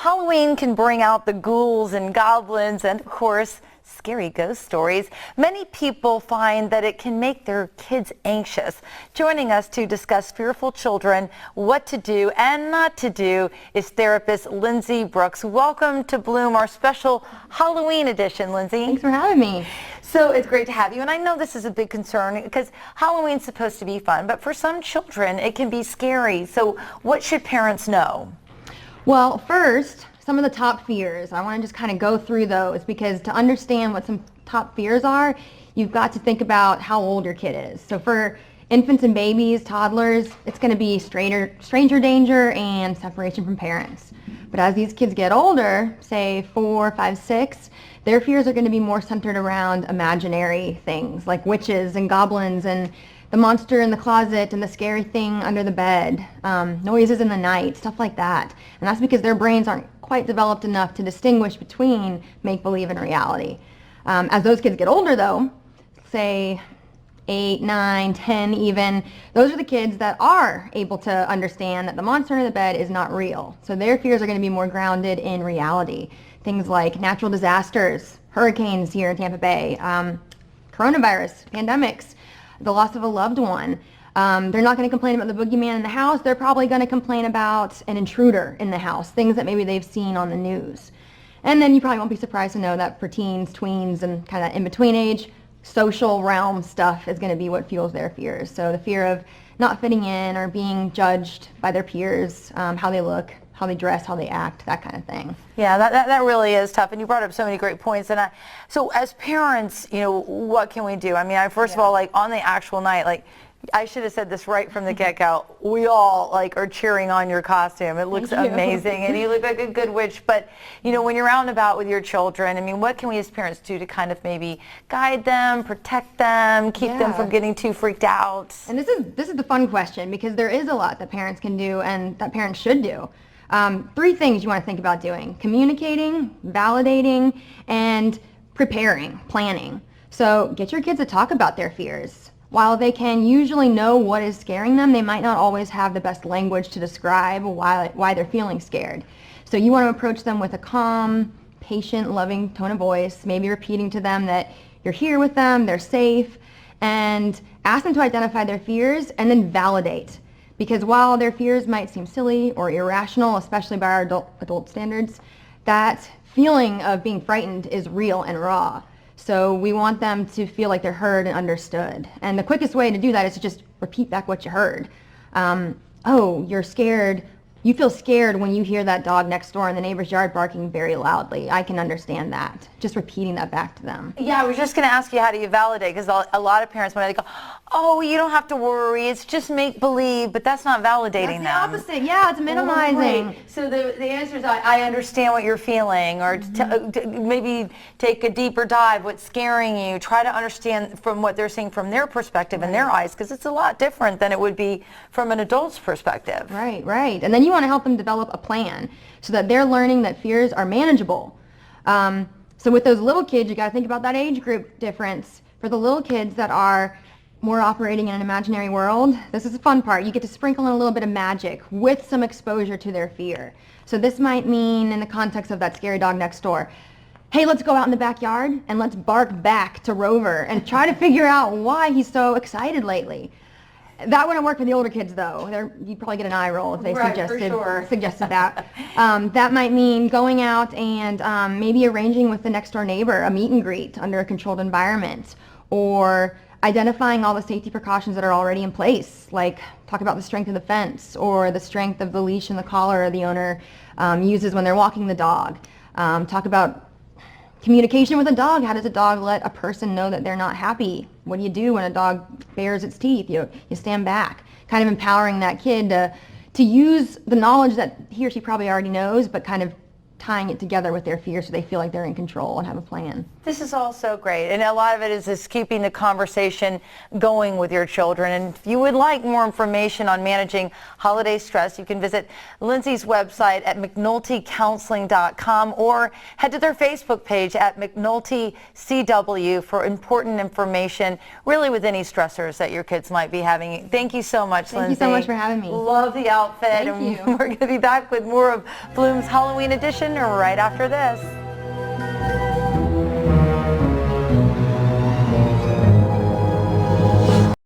Halloween can bring out the ghouls and goblins and, of course, scary ghost stories. Many people find that it can make their kids anxious. Joining us to discuss fearful children, what to do and not to do, is therapist Lindsay Brooks. Welcome to Bloom, our special Halloween edition, Lindsay. Thanks for having me. So it's great to have you, and I know this is a big concern because Halloween's supposed to be fun, but for some children it can be scary. So what should parents know? Well, first, some of the top fears. I want to just kind of go through those because to understand what some top fears are, you've got to think about how old your kid is. So for infants and babies, toddlers, it's going to be stranger danger and separation from parents. But as these kids get older, say 4, 5, 6, their fears are going to be more centered around imaginary things like witches and goblins and the monster in the closet and the scary thing under the bed, noises in the night, stuff like that. And that's because their brains aren't quite developed enough to distinguish between make-believe and reality. As those kids get older though, say 8, 9, 10 even, those are the kids that are able to understand that the monster under the bed is not real. So their fears are going to be more grounded in reality. Things like natural disasters, hurricanes here in Tampa Bay, coronavirus, pandemics, the loss of a loved one. They're not going to complain about the boogeyman in the house. They're probably going to complain about an intruder in the house, things that maybe they've seen on the news. And then you probably won't be surprised to know that for teens, tweens, and kind of in-between age, social realm stuff is going to be what fuels their fears. So the fear of not fitting in or being judged by their peers, how they look, how they dress, how they act, that kind of thing. Yeah, that really is tough, and you brought up so many great points. And so as parents, what can we do? I mean, first of all, like on the actual night, like I should have said this right from the get-go. We all are cheering on your costume. It looks amazing, and you look like a good witch. But when you're out and about with your children, I mean, what can we as parents do to kind of maybe guide them, protect them, keep them from getting too freaked out? And this is the fun question because there is a lot that parents can do and that parents should do. 3 things you want to think about doing: communicating, validating, and preparing, planning. So get your kids to talk about their fears. While they can usually know what is scaring them, they might not always have the best language to describe why they're feeling scared. So you want to approach them with a calm, patient, loving tone of voice, maybe repeating to them that you're here with them, they're safe, and ask them to identify their fears and then validate. Because while their fears might seem silly or irrational, especially by our adult standards, that feeling of being frightened is real and raw. So we want them to feel like they're heard and understood. And the quickest way to do that is to just repeat back what you heard. Oh, you're scared. You feel scared when you hear that dog next door in the neighbor's yard barking very loudly. I can understand that. Just repeating that back to them. Yeah, I was just going to ask you, how do you validate? Because a lot of parents, when they go, oh, you don't have to worry, it's just make-believe, but that's not validating them. That's the opposite. Yeah, it's minimizing. Right. So the answer is, I understand what you're feeling, or maybe take a deeper dive, what's scaring you. Try to understand from what they're seeing from their perspective and their eyes, because it's a lot different than it would be from an adult's perspective. Right. And then you want to help them develop a plan so that they're learning that fears are manageable. So with those little kids, you got to think about that age group difference. For the little kids that are more operating in an imaginary world, this is the fun part. You get to sprinkle in a little bit of magic with some exposure to their fear. So this might mean, in the context of that scary dog next door, hey, let's go out in the backyard and let's bark back to Rover and try to figure out why he's so excited lately. That wouldn't work for the older kids, though. You'd probably get an eye roll if they suggested that. That might mean going out and maybe arranging with the next door neighbor a meet and greet under a controlled environment, or identifying all the safety precautions that are already in place, like talk about the strength of the fence or the strength of the leash and the collar the owner uses when they're walking the dog. Talk about communication with a dog. How does a dog let a person know that they're not happy? What do you do when a dog bares its teeth? You stand back. Kind of empowering that kid to use the knowledge that he or she probably already knows, but kind of tying it together with their fears so they feel like they're in control and have a plan. This is all so great, and a lot of it is just keeping the conversation going with your children. And if you would like more information on managing holiday stress, you can visit Lindsay's website at McNultyCounseling.com or head to their Facebook page at McNulty CW for important information, really with any stressors that your kids might be having. Thank you so much, Lindsay. Thank you so much for having me. Love the outfit. Thank and you. We're going to be back with more of Bloom's Halloween edition right after this.